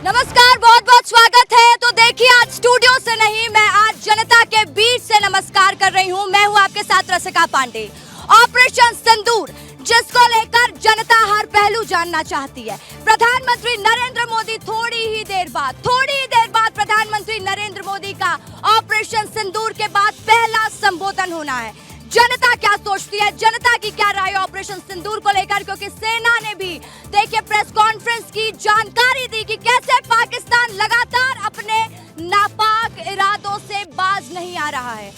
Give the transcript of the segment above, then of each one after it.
नमस्कार, बहुत बहुत स्वागत है। तो देखिए, आज स्टूडियो से नहीं, मैं आज जनता के बीच से नमस्कार कर रही हूँ। मैं हूँ आपके साथ रसिका पांडे। ऑपरेशन सिंदूर, जिसको लेकर जनता हर पहलू जानना चाहती है। प्रधानमंत्री नरेंद्र मोदी थोड़ी ही देर बाद प्रधानमंत्री नरेंद्र मोदी का ऑपरेशन सिंदूर के बाद पहला संबोधन होना है। जनता क्या सोचती है, जनता की क्या राय ऑपरेशन सिंदूर को लेकर, क्योंकि सेना ने भी देखिए प्रेस कॉन्फ्रेंस की जानकारी दी कि कैसे पाकिस्तान लगातार अपने नापाक इरादों से बाज नहीं आ रहा है।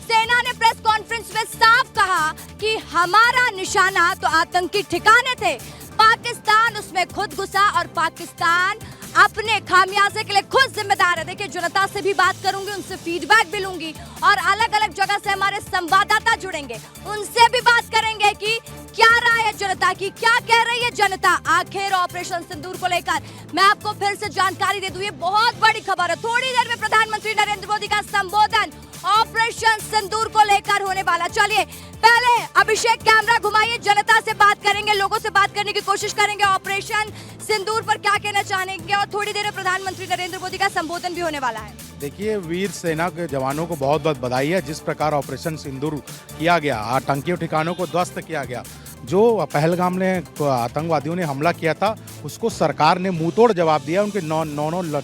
सेना ने प्रेस कॉन्फ्रेंस में साफ कहा कि हमारा निशाना तो आतंकी ठिकाने थे, पाकिस्तान उसमें खुद घुसा और पाकिस्तान अपने खामियाजे के लिए खुद जिम्मेदार है। देखिए, जनता से भी बात करूंगी, उनसे फीडबैक भी लूंगी और अलग अलग जगह से हमारे संवाददाता जुड़ेंगे, उनसे भी बात करेंगे कि क्या राय है जनता की, क्या कह रही है जनता आखिर ऑपरेशन सिंदूर को लेकर। मैं आपको फिर से जानकारी दे दूं, ये बहुत बड़ी खबर है। थोड़ी देर में प्रधानमंत्री नरेंद्र मोदी का संबोधन ऑपरेशन सिंदूर को लेकर होने वाला। चलिए पहले अभिषेक कैमरा घुमाइए, जनता से बात करेंगे, लोगों से बात करने की कोशिश करेंगे, ऑपरेशन सिंदूर पर क्या कहना चाहेंगे, और थोड़ी देर में प्रधानमंत्री नरेंद्र मोदी का संबोधन भी होने वाला है। देखिए, वीर सेना के जवानों को बहुत बहुत बधाई है। जिस प्रकार ऑपरेशन सिंदूर किया गया, आतंकी ठिकानों को ध्वस्त किया गया, जो पहलगाम में आतंकवादियों ने हमला किया था, उसको सरकार ने मुंहतोड़ जवाब दिया। उनके नौ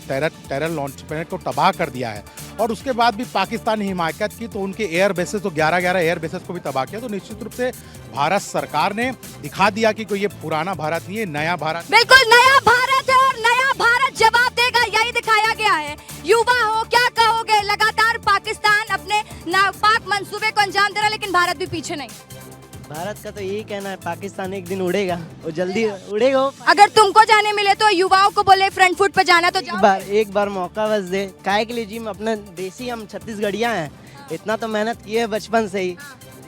टेरर लॉन्च पैड को तबाह कर दिया है और उसके बाद भी पाकिस्तान ने हिमायत की तो उनके एयर बेसेस, तो 11 एयर बेसेस को भी तबाह किया। तो निश्चित रूप से भारत सरकार ने दिखा दिया कि कोई ये पुराना भारत नहीं है, नया भारत। बिल्कुल नया भारत है और नया भारत जवाब देगा, यही दिखाया गया है। युवा हो, क्या कहोगे, लगातार पाकिस्तान अपने नापाक मंसूबे को अंजाम दे रहा है, लेकिन भारत भी पीछे नहीं। भारत का तो यही कहना है, पाकिस्तान एक दिन उड़ेगा और जल्दी उड़ेगा। अगर तुमको जाने मिले तो युवाओं को बोले फ्रंट फुट पे जाना तो एक बार मौका बस दे। काहे के लिए जी, अपना देसी हम छत्तीसगढ़िया हैं, इतना तो मेहनत किए है बचपन से ही,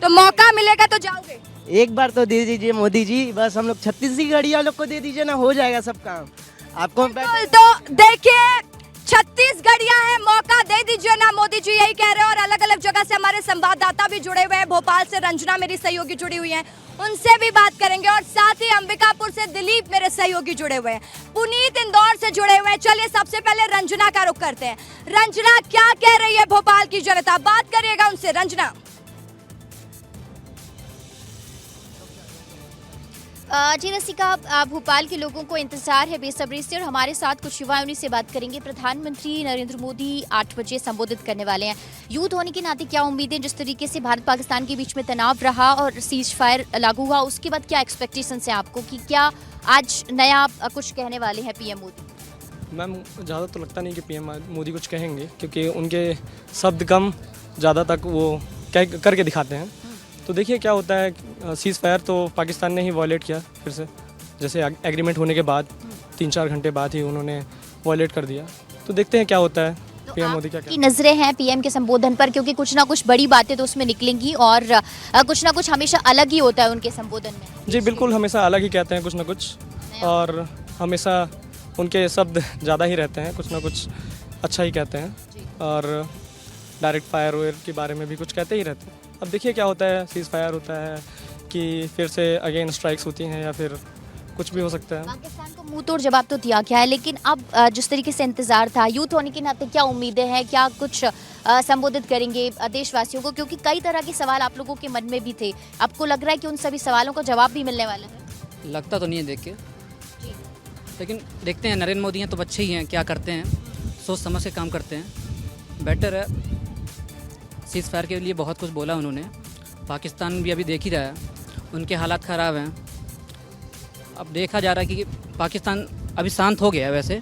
तो मौका मिलेगा तो जाओगे। एक बार तो दे दीजिए मोदी जी, बस हम लोग छत्तीसगढ़िया लोग को दे दीजिए ना, हो जाएगा सब काम। आपको तो देखिए, छत्तीसगढ़िया है, मौका दे दीजिए ना मोदी जी, यही कह रहे हैं। और अलग अलग जगह से हमारे संवाददाता भी जुड़े हुए हैं। भोपाल से रंजना मेरी सहयोगी जुड़ी हुई हैं, उनसे भी बात करेंगे, और साथ ही अंबिकापुर से दिलीप मेरे सहयोगी जुड़े हुए हैं, पुनीत इंदौर से जुड़े हुए हैं। चलिए सबसे पहले रंजना का रुख करते हैं। रंजना, क्या कह रही है भोपाल की जनता, बात करिएगा उनसे। रंजना जी रसिका, भोपाल के लोगों को इंतजार है बेसब्री से, और हमारे साथ कुछ युवा उन्हीं से बात करेंगे। प्रधानमंत्री नरेंद्र मोदी 8 बजे संबोधित करने वाले हैं। यूथ होने के नाते क्या उम्मीदें, जिस तरीके से भारत पाकिस्तान के बीच में तनाव रहा और सीज फायर लागू हुआ, उसके बाद क्या एक्सपेक्टेशंस हैं आपको कि क्या आज नया कुछ कहने वाले हैं पीएम मोदी? मैम, ज़्यादा तो लगता नहीं कि पीएम मोदी कुछ कहेंगे, क्योंकि उनके शब्द कम ज़्यादा तक वो करके दिखाते हैं। तो देखिए क्या होता है। सीज़ फायर तो पाकिस्तान ने ही वॉयलेट किया फिर से, जैसे एग्रीमेंट होने के बाद 3-4 घंटे बाद ही उन्होंने वॉयलेट कर दिया। तो देखते हैं क्या होता है, तो पीएम मोदी क्या की नज़रें हैं पीएम के संबोधन पर, क्योंकि कुछ ना कुछ बड़ी बातें तो उसमें निकलेंगी और कुछ ना कुछ हमेशा अलग ही होता है उनके संबोधन में। जी बिल्कुल, हमेशा अलग ही कहते हैं कुछ ना कुछ, और हमेशा उनके शब्द ज़्यादा ही रहते हैं, कुछ ना कुछ अच्छा ही कहते हैं, और डायरेक्ट फायर वेयर के बारे में भी कुछ कहते ही रहते हैं। अब देखिए क्या होता है, सीज़ फायर होता है कि फिर से अगेन स्ट्राइक्स होती हैं, या फिर कुछ भी हो सकता है। पाकिस्तान को मुंह तोड़ जवाब तो दिया गया है, लेकिन अब जिस तरीके से इंतजार था, यूथ होने के नाते क्या उम्मीदें हैं, क्या कुछ संबोधित करेंगे देशवासियों को, क्योंकि कई तरह के सवाल आप लोगों के मन में भी थे। आपको लग रहा है कि उन सभी सवालों का जवाब भी मिलने वाला है? लगता तो नहीं है देख के, लेकिन देखते हैं। नरेंद्र मोदी हैं तो अच्छे ही हैं, क्या करते हैं, सोच समझ के काम करते हैं, बेटर है। सीज़ फायर के लिए बहुत कुछ बोला उन्होंने, पाकिस्तान भी अभी देख ही रहा है, उनके हालात ख़राब हैं। अब देखा जा रहा है कि पाकिस्तान अभी शांत हो गया है वैसे,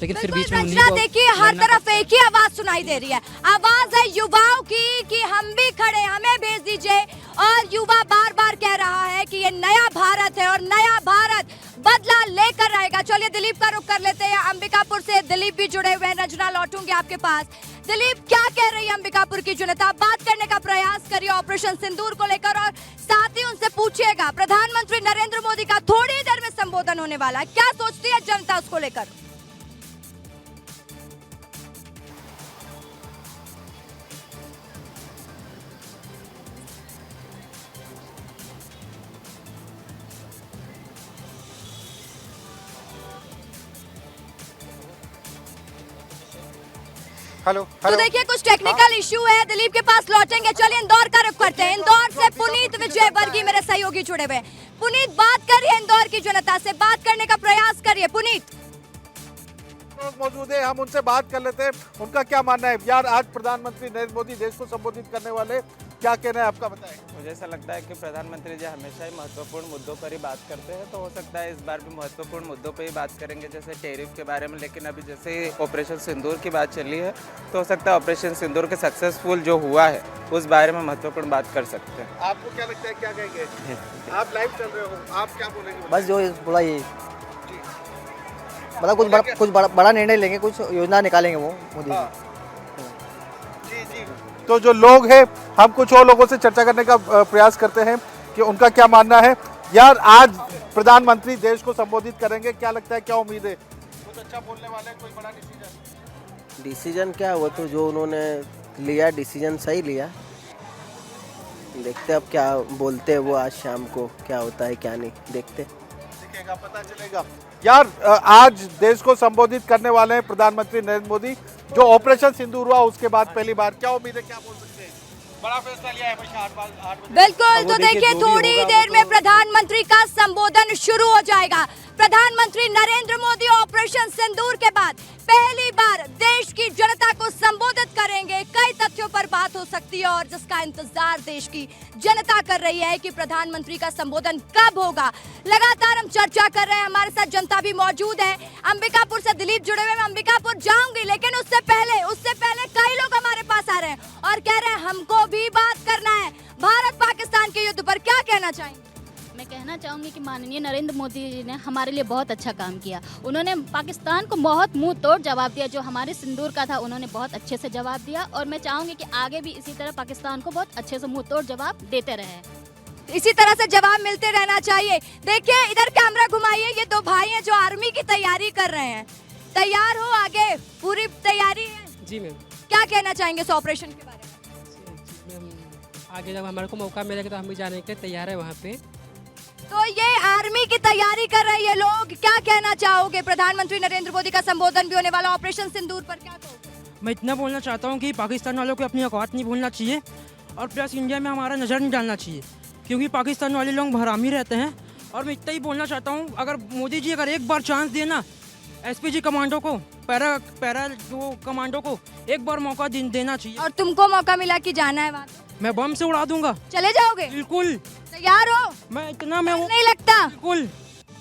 लेकिन फिर बीच में उन्हीं को देखिए हर तरफ एक ही आवाज सुनाई दे रही है, आवाज है युवाओं की कि हम भी खड़े, हमें भेज दीजिए। और युवा बार बार कह रहा है कि ये नया भारत है और नया भारत बदला लेकर आएगा। चलिए दिलीप का रुख कर लेते हैं, अंबिकापुर से दिलीप भी जुड़े हुए हैं। रंजना, लौटूंगी आपके पास। दिलीप, क्या कह रही है अंबिकापुर की जनता, बात करने का प्रयास करिए ऑपरेशन सिंदूर को लेकर, और साथ ही उनसे पूछिएगा प्रधानमंत्री नरेंद्र मोदी का थोड़ी देर में संबोधन होने वाला है, क्या सोचती है जनता उसको लेकर। हेलो तो देखिए कुछ टेक्निकल इश्यू है, दिलीप के पास लौटेंगे। चलिए इंदौर का रुख करते हैं। इंदौर से पुनीत विजय वर्गीय मेरे सहयोगी जुड़े हुए हैं। पुनीत, बात करिए इंदौर की जनता से, बात करने का प्रयास करिए। पुनीत मौजूद है, हम उनसे बात कर लेते हैं, उनका क्या मानना है। यार आज प्रधानमंत्री नरेंद्र मोदी देश को संबोधित करने वाले, क्या कहना है आपका, बताएं। मुझे ऐसा लगता है कि प्रधानमंत्री जी हमेशा ही महत्वपूर्ण मुद्दों पर ही बात करते हैं, तो हो सकता है इस बार भी महत्वपूर्ण मुद्दों पर ही बात करेंगे, जैसे टैरिफ के बारे में। लेकिन अभी जैसे ऑपरेशन सिंदूर की बात चली है, तो हो सकता है ऑपरेशन सिंदूर के सक्सेसफुल जो हुआ है उस बारे में महत्वपूर्ण बात कर सकते हैं। आपको क्या लगता है, क्या कहेंगे? आप लाइव चल रहे हो, आप क्या बोलेंगे? बस जो बोला ये मतलब कुछ बड़ा निर्णय लेंगे, कुछ योजना निकालेंगे वो मोदी जी। जी। तो जो लोग हैं, हम कुछ और लोगों से चर्चा करने का प्रयास करते हैं कि उनका क्या मानना है। यार आज प्रधानमंत्री देश को संबोधित करेंगे, क्या लगता है, क्या उम्मीद है? कुछ अच्छा बोलने वाले, कोई बड़ा डिसीजन क्या हुआ, तो जो उन्होंने लिया डिसीजन सही लिया। देखते अब क्या बोलते हैं वो, आज शाम को क्या होता है क्या नहीं, देखते दिखेगा, पता चलेगा। यार आज देश को संबोधित करने वाले हैं प्रधानमंत्री नरेंद्र मोदी। जो ऑपरेशन सिंदूर हुआ उसके बाद पहली बार, क्या उम्मीद है, क्या बोल सकते हैं? बड़ा फैसला लिया है हमेशा 8 बजे। बिल्कुल, तो देखिए थोड़ी देर में प्रधानमंत्री का संबोधन शुरू हो जाएगा। प्रधानमंत्री नरेंद्र मोदी ऑपरेशन सिंदूर के बाद पहली बार देश की जनता को संबोधित करेंगे। कई तथ्यों पर बात हो सकती है और जिसका इंतजार देश की जनता कर रही है कि प्रधानमंत्री का संबोधन कब होगा। लगातार हम चर्चा कर रहे हैं, हमारे साथ जनता भी मौजूद है। अंबिकापुर से दिलीप जुड़े हुए, मैं अंबिकापुर जाऊंगी, लेकिन उससे पहले कई लोग हमारे पास आ रहे हैं और कह रहे हैं हमको भी बात करना है भारत पाकिस्तान के युद्ध पर। क्या कहना चाहेंगे? मैं कहना चाहूँगी कि माननीय नरेंद्र मोदी जी ने हमारे लिए बहुत अच्छा काम किया। उन्होंने पाकिस्तान को बहुत मुंह तोड़ जवाब दिया। जो हमारे सिंदूर का था उन्होंने बहुत अच्छे से जवाब दिया, और मैं चाहूँगी कि आगे भी इसी तरह पाकिस्तान को बहुत अच्छे से मुंह तोड़ जवाब देते रहे। इसी तरह से जवाब मिलते रहना चाहिए। देखिए इधर कैमरा घुमाइए, ये दो भाई हैं जो आर्मी की तैयारी कर रहे हैं। तैयार हो, आगे पूरी तैयारी है? जी मैम। क्या कहना चाहेंगे इस ऑपरेशन के बारे में? आगे जब हमारे को मौका मिलेगा तो हम भी जाने के लिए तैयार है वहाँ पे। तो ये आर्मी की तैयारी कर रहे हैं लोग, क्या कहना चाहोगे? प्रधानमंत्री नरेंद्र मोदी का संबोधन भी होने वाला, ऑपरेशन सिंदूर पर क्या कहोगे? मैं इतना बोलना चाहता हूँ कि पाकिस्तान वालों को अपनी औकात नहीं भूलना चाहिए, और प्लस इंडिया में हमारा नज़र नहीं डालना चाहिए, क्योंकि पाकिस्तान वाले लोग भरामी रहते हैं। और मैं इतना ही बोलना चाहता हूँ, अगर मोदी जी अगर एक बार चांस दिए ना एसपीजी कमांडो को, पैरा जो कमांडो को एक बार मौका देना चाहिए। और तुमको मौका मिला कि जाना है वहाँ? मैं बम से उड़ा दूंगा। चले जाओगे? बिल्कुल। तैयार हो? मैं इतना नहीं लगता? बिल्कुल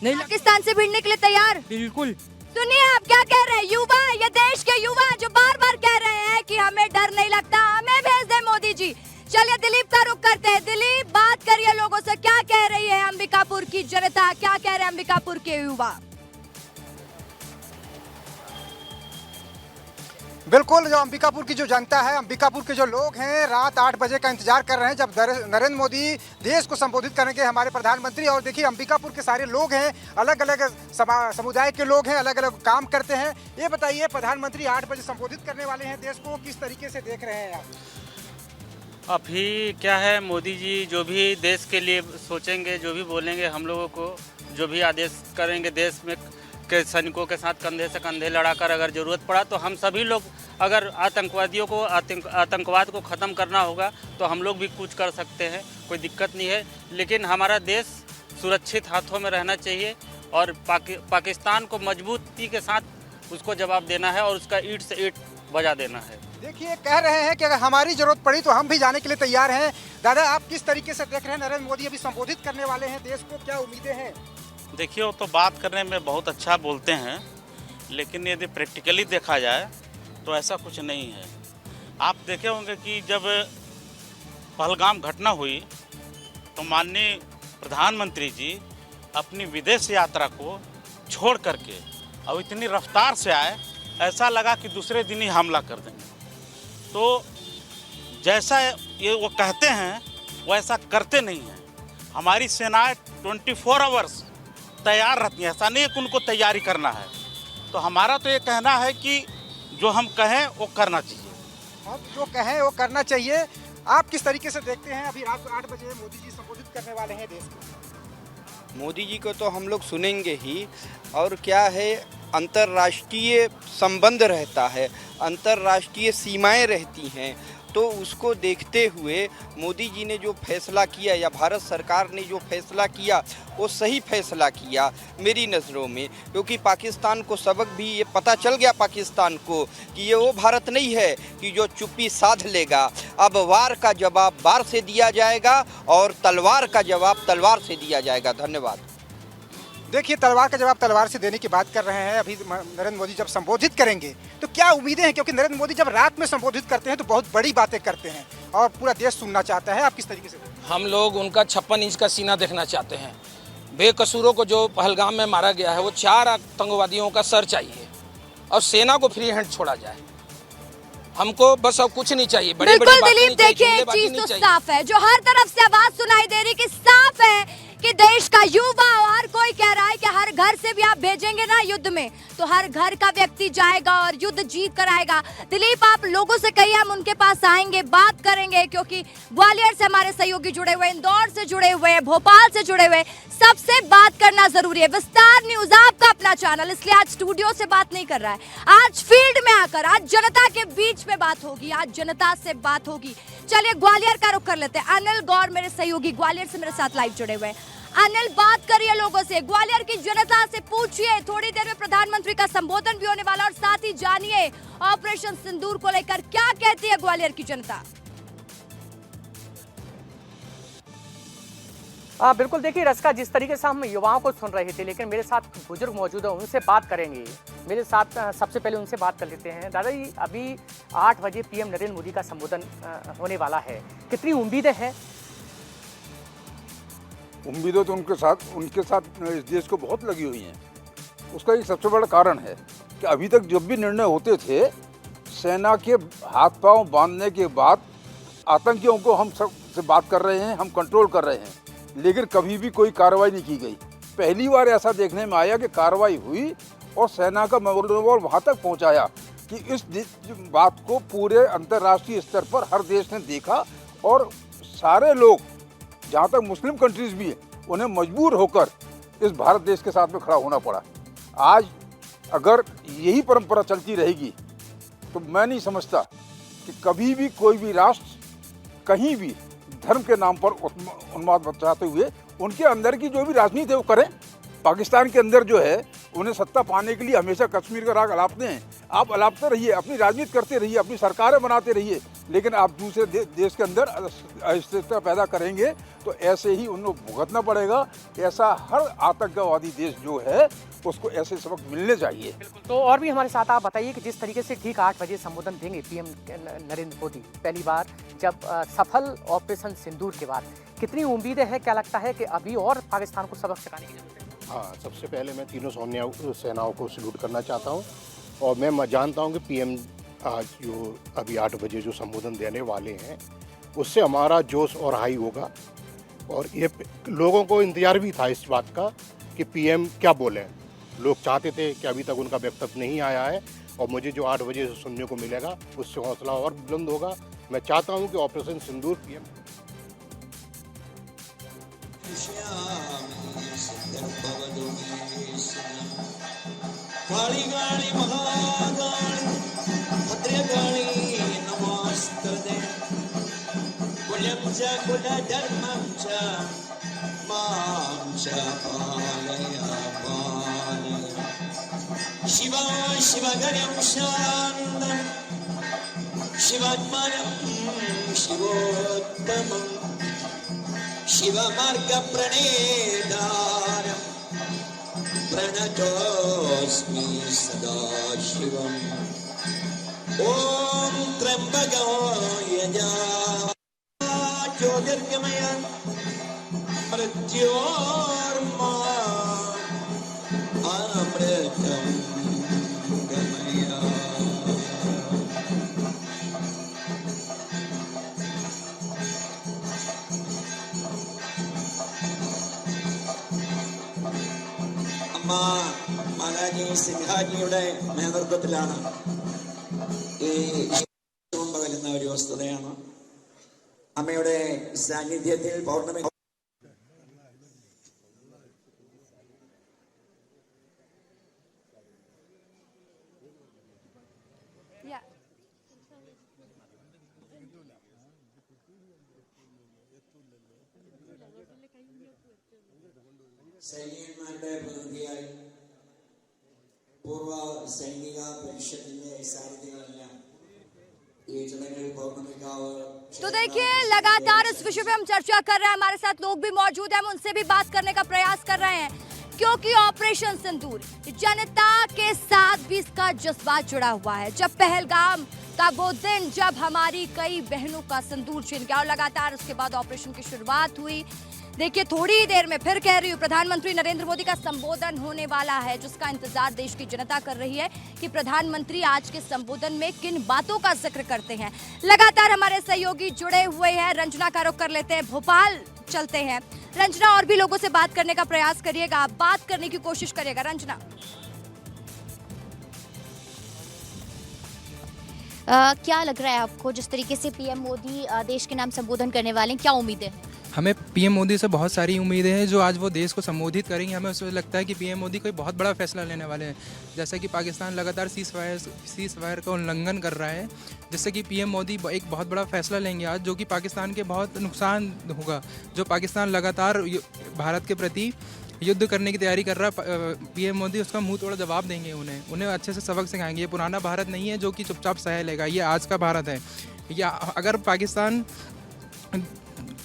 नहीं। पाकिस्तान से भिड़ने के लिए तैयार? बिल्कुल। सुनिए आप क्या कह रहे हैं, युवा, ये देश के युवा जो बार बार कह रहे हैं कि हमें डर नहीं लगता, हमें भेज दे मोदी जी। चलिए दिलीप का रुख करते हैं। दिलीप, बात करिए लोगों से, क्या कह रही है अंबिकापुर की जनता, क्या कह रहे हैं अंबिकापुर के युवा? बिल्कुल, जो अंबिकापुर की जो जनता है, अंबिकापुर के जो लोग हैं, रात 8 बजे का इंतजार कर रहे हैं जब नरेंद्र मोदी देश को संबोधित करेंगे, हमारे प्रधानमंत्री। और देखिए अंबिकापुर के सारे लोग हैं, अलग अलग समुदाय के लोग हैं, अलग अलग काम करते हैं। ये बताइए, प्रधानमंत्री 8 बजे संबोधित करने वाले हैं देश को, किस तरीके से देख रहे हैं आप? अभी क्या है, मोदी जी जो भी देश के लिए सोचेंगे, जो भी बोलेंगे, हम लोगों को जो भी आदेश करेंगे, देश में के सैनिकों के साथ कंधे से कंधे लड़ाकर अगर ज़रूरत पड़ा तो हम सभी लोग, अगर आतंकवादियों को आतंकवाद को ख़त्म करना होगा तो हम लोग भी कुछ कर सकते हैं, कोई दिक्कत नहीं है। लेकिन हमारा देश सुरक्षित हाथों में रहना चाहिए और पाकिस्तान को मजबूती के साथ उसको जवाब देना है और उसका ईंट से ईंट बजा देना है। देखिए कह रहे हैं कि अगर हमारी जरूरत पड़ी तो हम भी जाने के लिए तैयार हैं। दादा, आप किस तरीके से देख रहे हैं, नरेंद्र मोदी अभी संबोधित करने वाले हैं देश को, क्या उम्मीदें हैं? देखिए, वो तो बात करने में बहुत अच्छा बोलते हैं, लेकिन यदि प्रैक्टिकली देखा जाए तो ऐसा कुछ नहीं है। आप देखे होंगे कि जब पहलगाम घटना हुई तो माननीय प्रधानमंत्री जी अपनी विदेश यात्रा को छोड़ करके और इतनी रफ्तार से आए, ऐसा लगा कि दूसरे दिन ही हमला कर देंगे। तो जैसा ये वो कहते हैं वो ऐसा करते नहीं हैं। हमारी सेनाएं 24 आवर्स तैयार रहती हैं, ऐसा नहीं है कि उनको तैयारी करना है। तो हमारा तो ये कहना है कि जो हम कहें वो करना चाहिए। हम जो कहें वो करना चाहिए। आप किस तरीके से देखते हैं, अभी रात को 8 बजे मोदी जी संबोधित करने वाले हैं देश को? मोदी जी को तो हम लोग सुनेंगे ही, और क्या है अंतर्राष्ट्रीय संबंध रहता है, अंतर्राष्ट्रीय सीमाएं रहती हैं, तो उसको देखते हुए मोदी जी ने जो फैसला किया या भारत सरकार ने जो फैसला किया वो सही फैसला किया मेरी नज़रों में, क्योंकि पाकिस्तान को सबक भी ये पता चल गया पाकिस्तान को कि ये वो भारत नहीं है कि जो चुप्पी साध लेगा। अब वार का जवाब वार से दिया जाएगा और तलवार का जवाब तलवार से दिया जाएगा। धन्यवाद। देखिए, तलवार का जवाब तलवार से देने की बात कर रहे हैं। अभी नरेंद्र मोदी जब संबोधित करेंगे तो क्या उम्मीदें हैं, क्योंकि नरेंद्र मोदी जब रात में संबोधित करते हैं तो बहुत बड़ी बातें करते हैं और पूरा देश सुनना चाहता है। आप किस तरीके से? हम लोग उनका 56 इंच का सीना देखना चाहते हैं। बेकसूरों को जो पहलगाम में मारा गया है वो 4 आतंकवादियों का सर चाहिए और सेना को फ्री हैंड छोड़ा जाए। हमको बस अब कुछ नहीं चाहिए। बिल्कुल दिलीप, देखिए एक चीज तो साफ है, जो हर तरफ से आवाज सुनाई दे रही कि साफ है कि देश का युवा और कोई कह रहा है कि हर घर से भी आप भेजेंगे ना युद्ध में तो हर घर का व्यक्ति जाएगा और युद्ध जीत कर आएगा। दिलीप, आप लोगों से कहिए, हम उनके पास आएंगे, बात करेंगे, क्योंकि ग्वालियर से हमारे सहयोगी जुड़े हुए, इंदौर से जुड़े हुए, भोपाल से जुड़े हुए, सबसे बात करना जरूरी है। विस्तार न्यूज आपका अपना चैनल, इसलिए आज स्टूडियो से बात नहीं कर रहा है, आज फील्ड में आकर, आज जनता के बीच में बात होगी, आज जनता से बात होगी। चलिए ग्वालियर का रुख कर लेते हैं। अनिल गौर मेरे सहयोगी ग्वालियर से मेरे साथ लाइव जुड़े हुए। अनिल, बात करिए लोगों से, ग्वालियर की जनता से पूछिए। थोड़ी देर में प्रधानमंत्री का संबोधन भी होने वाला और साथ ही जानिए ऑपरेशन सिंदूर को लेकर क्या कहती है ग्वालियर की जनता। बिल्कुल, देखिए रस्का, जिस तरीके से हम युवाओं को सुन रहे थे, लेकिन मेरे साथ बुजुर्ग मौजूद है, उनसे बात करेंगे। मेरे साथ सबसे पहले उनसे बात कर लेते हैं। दादाजी, अभी 8 बजे पीएम नरेंद्र मोदी का संबोधन होने वाला है, कितनी उम्मीदें हैं? उम्मीदें तो उनके साथ इस देश को बहुत लगी हुई हैं। उसका एक सबसे बड़ा कारण है कि अभी तक जब भी निर्णय होते थे, सेना के हाथ पांव बांधने के बाद आतंकियों को हम सब से बात कर रहे हैं, हम कंट्रोल कर रहे हैं, लेकिन कभी भी कोई कार्रवाई नहीं की गई। पहली बार ऐसा देखने में आया कि कार्रवाई हुई और सेना का मनोबल वहाँ तक पहुँचाया कि इस बात को पूरे अंतर्राष्ट्रीय स्तर पर हर देश ने देखा और सारे लोग, जहाँ तक मुस्लिम कंट्रीज भी है, उन्हें मजबूर होकर इस भारत देश के साथ में खड़ा होना पड़ा। आज अगर यही परंपरा चलती रहेगी तो मैं नहीं समझता कि कभी भी कोई भी राष्ट्र कहीं भी धर्म के नाम पर उन्माद बचाते हुए उनके अंदर की जो भी राजनीति है वो करें। पाकिस्तान के अंदर जो है, उन्हें सत्ता पाने के लिए हमेशा कश्मीर का राग अलापते हैं। आप अलापते रहिए, अपनी राजनीति करते रहिए, अपनी सरकारें बनाते रहिए, लेकिन आप दूसरे देश के अंदर अस्थिरता पैदा करेंगे तो ऐसे ही उनको भुगतना पड़ेगा। ऐसा हर आतंकवादी देश जो है उसको ऐसे सबक मिलने चाहिए। तो और भी हमारे साथ आप बताइए कि जिस तरीके से ठीक 8 बजे संबोधन देंगे पीएम नरेंद्र मोदी, पहली बार जब सफल ऑपरेशन सिंदूर के बाद, कितनी उम्मीदें हैं? क्या लगता है कि अभी और पाकिस्तान को सबक सिखाने की जरूरत है? हाँ, सबसे पहले मैं तीनों सेनाओं को सैल्यूट करना चाहता हूँ और मैं जानता हूँ कि पीएम आज जो अभी 8 बजे जो संबोधन देने वाले हैं उससे हमारा जोश और हाई होगा। और ये लोगों को इंतजार भी था इस बात का कि पीएम क्या बोले। लोग चाहते थे कि अभी तक उनका वक्तव्य नहीं आया है और मुझे जो 8 बजे से सुनने को मिलेगा उससे हौसला और बुलंद होगा। मैं चाहता हूँ कि ऑपरेशन सिंदूर पीएम काली गाली महागाली भद्रकाली नमस्ते कुलमचा कुल धर्मचा मामचा पालया पालया शिवा शिवगर्यं शान्तम् शिवात्मानं शिवोत्तमम् शिवमार्गप्रणेतारम् प्रणतोऽस्मि सदा शिवम् ॐ त्र्यम्बको यजामहे ज्योतिर्गमय मृत्योर्मा अमृतं गमय। മാതാജി സിൻഹാജിയുടെ നേതൃത്വത്തിലാണ് ഈ പകരുന്ന ഒരു വസ്തുതയാണ്. അമ്മയുടെ സാന്നിധ്യത്തിൽ പൗർണമി സൈനികന്മാരുടെ പ്രതിനിധിയായി പൂർവ്വ സൈനിക പരിഷത്തിന്റെ സാരഥികളെല്ലാം ഈ ചടങ്ങിൽ പൗർണമിക്കാവ് तो देखिए लगातार इस विषय पे हम चर्चा कर रहे हैं, हमारे साथ लोग भी मौजूद हैं, हम उनसे भी बात करने का प्रयास कर रहे हैं क्योंकि ऑपरेशन सिंदूर जनता के साथ भी इसका जज्बात जुड़ा हुआ है। जब पहलगाम का वो दिन जब हमारी कई बहनों का सिंदूर छिन गया और लगातार उसके बाद ऑपरेशन की शुरुआत हुई। देखिए थोड़ी ही देर में फिर कह रही हूँ प्रधानमंत्री नरेंद्र मोदी का संबोधन होने वाला है, जिसका इंतजार देश की जनता कर रही है कि प्रधानमंत्री आज के संबोधन में किन बातों का जिक्र करते हैं। लगातार हमारे सहयोगी जुड़े हुए हैं, रंजना का रुख कर लेते हैं, भोपाल चलते हैं। रंजना, और भी लोगों से बात करने का प्रयास करिएगा, बात करने की कोशिश करिएगा। रंजना, क्या लग रहा है आपको जिस तरीके से पीएम मोदी देश के नाम संबोधन करने वाले हैं, क्या उम्मीदें हैं? हमें पीएम मोदी से बहुत सारी उम्मीदें हैं जो आज वो देश को संबोधित करेंगे। हमें उसमें लगता है कि पीएम मोदी कोई बहुत बड़ा फैसला लेने वाले हैं, जैसा कि पाकिस्तान लगातार सीज फायर का उल्लंघन कर रहा है, जिससे कि पीएम मोदी एक बहुत बड़ा फैसला लेंगे आज, जो कि पाकिस्तान के बहुत नुकसान होगा। जो पाकिस्तान लगातार भारत के प्रति युद्ध करने की तैयारी कर रहा है, पीएम मोदी उसका मुंह तोड़ जवाब देंगे, उन्हें अच्छे से सबक सिखाएंगे। ये पुराना भारत नहीं है जो कि चुपचाप सह लेगा, ये आज का भारत है। या अगर पाकिस्तान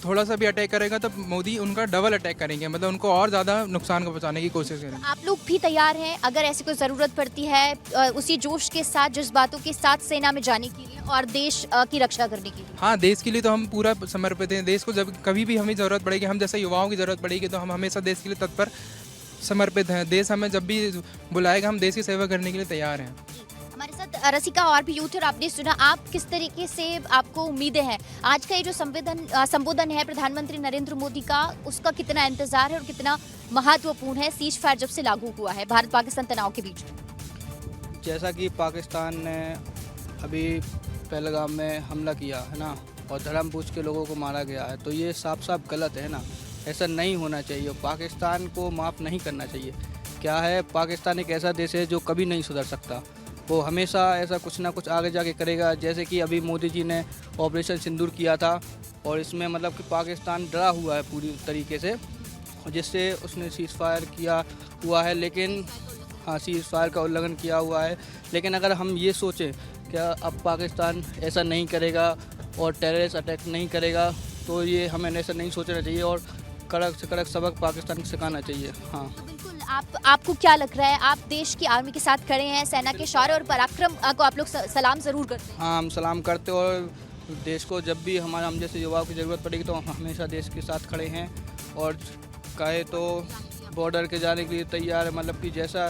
थोड़ा सा भी अटैक करेगा तो मोदी उनका डबल अटैक करेंगे, मतलब उनको और ज़्यादा नुकसान को पहुंचाने की कोशिश करेंगे। आप लोग भी तैयार हैं अगर ऐसी कोई ज़रूरत पड़ती है उसी जोश के साथ, जज्बातों के साथ सेना में जाने के लिए और देश की रक्षा करने के लिए? हाँ, देश के लिए तो हम पूरा समर्पित हैं। देश को जब कभी भी हमें ज़रूरत पड़ेगी, हम जैसे युवाओं की ज़रूरत पड़ेगी, तो हम हमेशा देश के लिए तत्पर समर्पित हैं। देश हमें जब भी बुलाएगा, हम देश की सेवा करने के लिए तैयार हैं। हमारे साथ रसिका और भी यूथ, और आपने सुना आप किस तरीके से आपको उम्मीदें हैं आज का ये जो संबोधन है प्रधानमंत्री नरेंद्र मोदी का, उसका कितना इंतजार है और कितना महत्वपूर्ण है सीज फायर जब से लागू हुआ है भारत पाकिस्तान तनाव के बीच? जैसा कि पाकिस्तान ने अभी पहलगाम में हमला किया है ना, और धर्म पूछ के लोगों को मारा गया है, तो ये साफ साफ गलत है ना। ऐसा नहीं होना चाहिए, पाकिस्तान को माफ़ नहीं करना चाहिए। क्या है, पाकिस्तान एक ऐसा देश है जो कभी नहीं सुधर सकता, वो हमेशा ऐसा कुछ ना कुछ आगे जाके करेगा। जैसे कि अभी मोदी जी ने ऑपरेशन सिंदूर किया था, और इसमें मतलब कि पाकिस्तान डरा हुआ है पूरी तरीके से, जिससे उसने सीज़ फायर किया हुआ है, लेकिन हाँ, सीज़ फायर का उल्लंघन किया हुआ है। लेकिन अगर हम ये सोचें क्या अब पाकिस्तान ऐसा नहीं करेगा और टेररिस्ट अटैक नहीं करेगा, तो ये हमें ऐसा नहीं सोचना चाहिए और कड़क से कड़क सबक पाकिस्तान को सिखाना चाहिए। हाँ, आपको क्या लग रहा है, आप देश की आर्मी के साथ खड़े हैं, सेना के शौर्य और पराक्रम को आप लोग सलाम ज़रूर करते हैं? हाँ, हम सलाम करते हैं, और देश को जब भी हम जैसे युवाओं की ज़रूरत पड़ेगी तो हम हमेशा देश के साथ खड़े हैं, और कहे तो बॉर्डर के जाने के लिए तैयार है। मतलब कि जैसा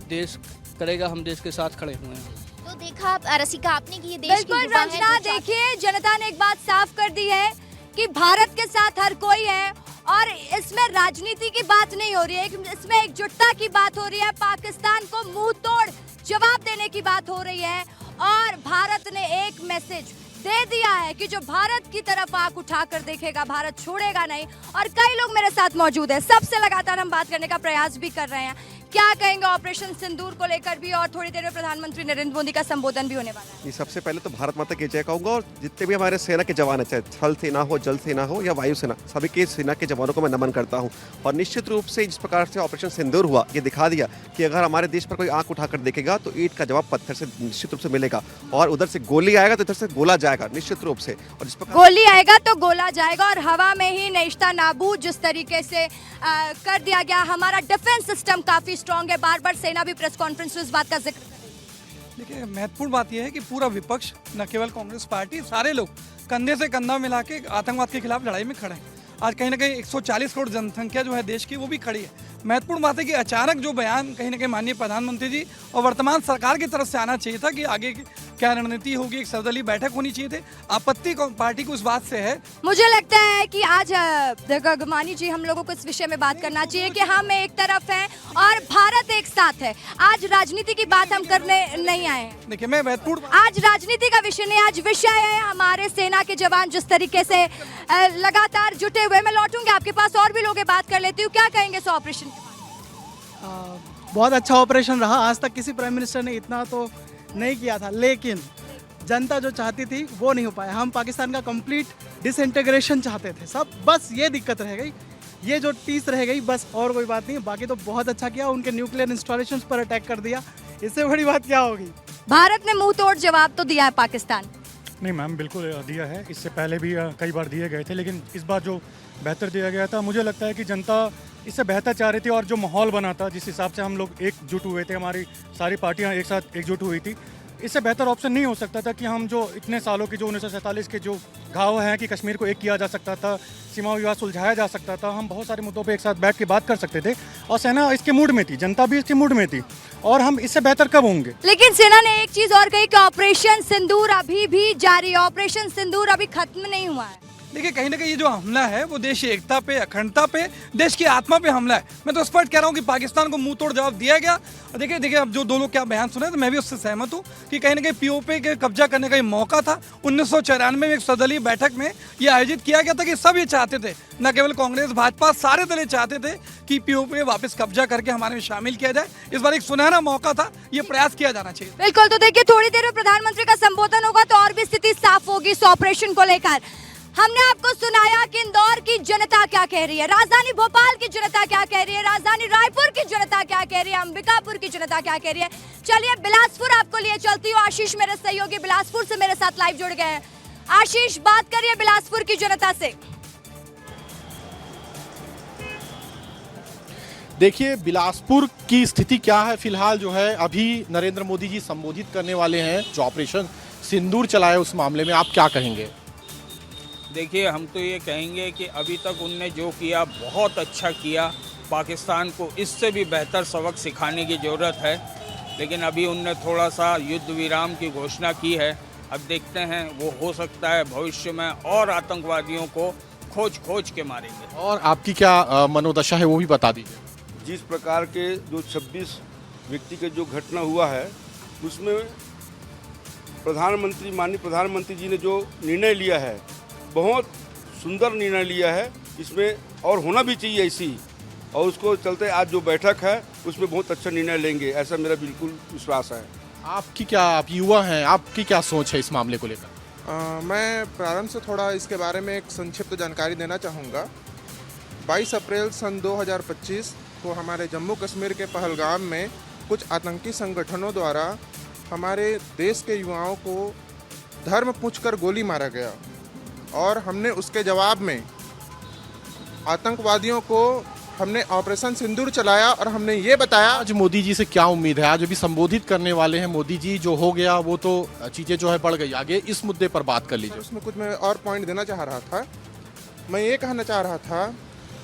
देश करेगा हम देश के साथ खड़े हुए हैं। तो देखा रसिका आपने कि ये देश की बिल्कुल रंजना, देखिए जनता ने एक बात साफ कर दी है कि भारत के साथ हर कोई है, और इसमें राजनीति की बात नहीं हो रही है, इसमें एकजुटता की बात हो रही है, पाकिस्तान को मुंह तोड़ जवाब देने की बात हो रही है। और भारत ने एक मैसेज दे दिया है कि जो भारत की तरफ आंख उठाकर देखेगा भारत छोड़ेगा नहीं। और कई लोग मेरे साथ मौजूद हैं, सबसे लगातार हम बात करने का प्रयास भी कर रहे हैं। क्या कहेंगे ऑपरेशन सिंदूर को लेकर भी, और थोड़ी देर में प्रधानमंत्री नरेंद्र मोदी का संबोधन भी होने वाला है। सबसे पहले तो भारत माता की जय कहूँगा, और जितने भी हमारे सेना के जवान हैं, चाहे थल सेना हो, जल सेना हो या वायु सेना, सभी के सेना के जवानों को मैं नमन करता हूँ। और निश्चित रूप से जिस प्रकार से ऑपरेशन सिंदूर हुआ, ये दिखा दिया कि अगर हमारे देश पर कोई आंख उठाकर देखेगा तो ईंट का जवाब पत्थर से निश्चित रूप से मिलेगा, और उधर से गोली आएगा तो इधर से गोला जाएगा निश्चित रूप से। और जिस प्रकार गोली आएगा तो गोला जाएगा, और हवा में ही नेश्ता नाबूद जिस तरीके से कर दिया गया। हमारा डिफेंस सिस्टम काफी स्ट्रांग है, बार बार सेना भी प्रेस कॉन्फ्रेंस में इस बात का जिक्र। देखिए, महत्वपूर्ण बात यह है कि पूरा विपक्ष, न केवल कांग्रेस पार्टी, सारे लोग कंधे से कंधा मिला के आतंकवाद के खिलाफ लड़ाई में खड़े हैं। आज कहीं ना कहीं 140 करोड़ जनसंख्या जो है देश की, वो भी खड़ी है। महत्वपूर्ण बात है कि अचानक जो बयान कहीं ना कहीं माननीय प्रधानमंत्री जी और वर्तमान सरकार की तरफ से आना चाहिए था कि आगे क्या रणनीति होगी, एक सर्वदलीय बैठक होनी चाहिए थी। आपत्ति पार्टी को इस बात से है। मुझे लगता है कि आज गगमानी जी, हम लोगों को इस विषय में बात करना चाहिए कि हम एक तरफ हैं और भारत एक साथ है। आज राजनीति की बात हम करने नहीं आए हैं। देखिए, मैं महत्वपूर्ण, आज राजनीति का विषय नहीं, आज विषय है हमारे सेना के जवान जिस तरीके से लगातार जुटे हुए। मैं लौटूंगी आपके पास, और भी लोग बात कर लेती हूँ। क्या कहेंगे इस ऑपरेशन? बहुत अच्छा ऑपरेशन रहा। आज तक किसी प्राइम मिनिस्टर ने इतना तो नहीं किया था, लेकिन जनता जो चाहती थी वो नहीं हो पाया। हम पाकिस्तान का कंप्लीट डिसइंटीग्रेशन चाहते थे सब, बस ये दिक्कत रह गई, ये जो टीस रह गई बस, और कोई बात नहीं। बाकी तो बहुत अच्छा किया, उनके न्यूक्लियर इंस्टॉलेशंस पर अटैक कर दिया, इससे बड़ी बात क्या होगी। भारत ने मुंह तोड़ जवाब तो दिया है पाकिस्तान। नहीं मैम, बिल्कुल दिया है, इससे पहले भी कई बार दिए गए थे, लेकिन इस बार जो बेहतर दिया गया था, मुझे लगता है कि जनता इससे बेहतर चाह रही थी, और जो माहौल बना था, जिस हिसाब से हम लोग एकजुट हुए थे, हमारी सारी पार्टियां एक साथ एकजुट हुई थी, इससे बेहतर ऑप्शन नहीं हो सकता था कि हम जो इतने सालों की जो 1947 के जो घाव हैं कि कश्मीर को एक किया जा सकता था, सीमा विवाद सुलझाया जा सकता था, हम बहुत सारे मुद्दों पे एक साथ बैठ के बात कर सकते थे, और सेना इसके मूड में थी, जनता भी इसके मूड में थी, और हम इससे बेहतर कब होंगे। लेकिन सेना ने एक चीज और कही कि ऑपरेशन सिंदूर अभी भी जारी है, ऑपरेशन सिंदूर अभी खत्म नहीं हुआ है। देखिए कहीं ना कहीं ये जो हमला है वो देश की एकता पे, अखंडता पे, देश की आत्मा पे हमला है। मैं तो स्पष्ट कह रहा हूँ कि पाकिस्तान को मुंह तोड़ जवाब दिया गया। और देखिए अब जो दो लोग क्या बयान सुने तो मैं भी उससे सहमत हूँ कि कहीं ना कहीं पीओपी के कब्जा करने का ये मौका था। 1994 में एक सर्वदलीय बैठक में ये आयोजित किया गया था कि सब ये चाहते थे, न केवल कांग्रेस भाजपा, सारे दल चाहते थे कि पीओपी वापस कब्जा करके हमारे में शामिल किया जाए। इस बार एक सुनहरा मौका था, ये प्रयास किया जाना चाहिए। बिल्कुल, तो देखिए थोड़ी देर में प्रधानमंत्री का संबोधन होगा तो और भी स्थिति साफ होगी इस ऑपरेशन को लेकर। हमने आपको सुनाया कि इंदौर की जनता क्या कह रही है, राजधानी भोपाल की जनता क्या कह रही है, राजधानी रायपुर की जनता क्या कह रही है, अंबिकापुर की जनता क्या कह रही है। चलिए बिलासपुर आपको लिए चलती हूँ। आशीष मेरे सहयोगी बिलासपुर से मेरे साथ लाइव जुड़ गए हैं। आशीष, बात करिए बिलासपुर की जनता से। देखिए बिलासपुर की स्थिति क्या है फिलहाल, जो है अभी नरेंद्र मोदी जी संबोधित करने वाले हैं, जो ऑपरेशन सिंदूर चलाया उस मामले में आप क्या कहेंगे। देखिए हम तो ये कहेंगे कि अभी तक उनने जो किया बहुत अच्छा किया, पाकिस्तान को इससे भी बेहतर सबक सिखाने की ज़रूरत है, लेकिन अभी उनने थोड़ा सा युद्ध विराम की घोषणा की है। अब देखते हैं, वो हो सकता है भविष्य में और आतंकवादियों को खोज के मारेंगे। और आपकी क्या मनोदशा है वो भी बता दीजिए। जिस प्रकार के जो 26 व्यक्ति के जो घटना हुआ है उसमें माननीय प्रधानमंत्री जी ने जो निर्णय लिया है बहुत सुंदर निर्णय लिया है, इसमें और होना भी चाहिए ऐसी, और उसको चलते आज जो बैठक है उसमें बहुत अच्छा निर्णय लेंगे, ऐसा मेरा बिल्कुल विश्वास है। आप युवा हैं, आपकी क्या सोच है इस मामले को लेकर। मैं प्रारंभ से थोड़ा इसके बारे में एक संक्षिप्त जानकारी देना चाहूँगा। 22 अप्रैल सन 2025 को हमारे जम्मू कश्मीर के पहलगाम में कुछ आतंकी संगठनों द्वारा हमारे देश के युवाओं को धर्म पूछकर गोली मारा गया, और हमने उसके जवाब में आतंकवादियों को हमने ऑपरेशन सिंदूर चलाया, और हमने ये बताया। आज मोदी जी से क्या उम्मीद है, आज अभी संबोधित करने वाले हैं मोदी जी, जो हो गया वो तो चीज़ें जो है बढ़ गई, आगे इस मुद्दे पर बात कर लीजिए। उसमें कुछ मैं और पॉइंट देना चाह रहा था। मैं ये कहना चाह रहा था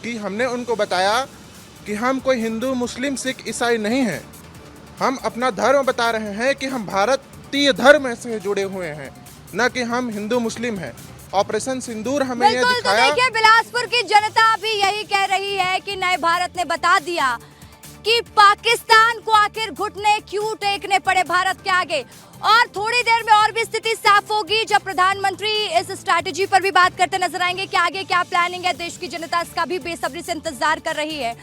कि हमने उनको बताया कि हम कोई हिंदू मुस्लिम सिख ईसाई नहीं हैं, हम अपना धर्म बता रहे हैं कि हम भारतीय धर्म से जुड़े हुए हैं, न कि हम हिंदू मुस्लिम हैं। ऑपरेशन सिंदूर हमें ये दिखाया। तो देखिए बिलासपुर की जनता भी यही कह रही है कि नए भारत ने बता दिया कि पाकिस्तान को आखिर घुटने क्यों टेकने पड़े भारत के आगे। और थोड़ी देर में और भी स्थिति साफ होगी जब प्रधानमंत्री इस स्ट्रैटेजी पर भी बात करते नजर आएंगे कि आगे क्या प्लानिंग है। देश की जनता इसका भी बेसब्री से इंतजार कर रही है।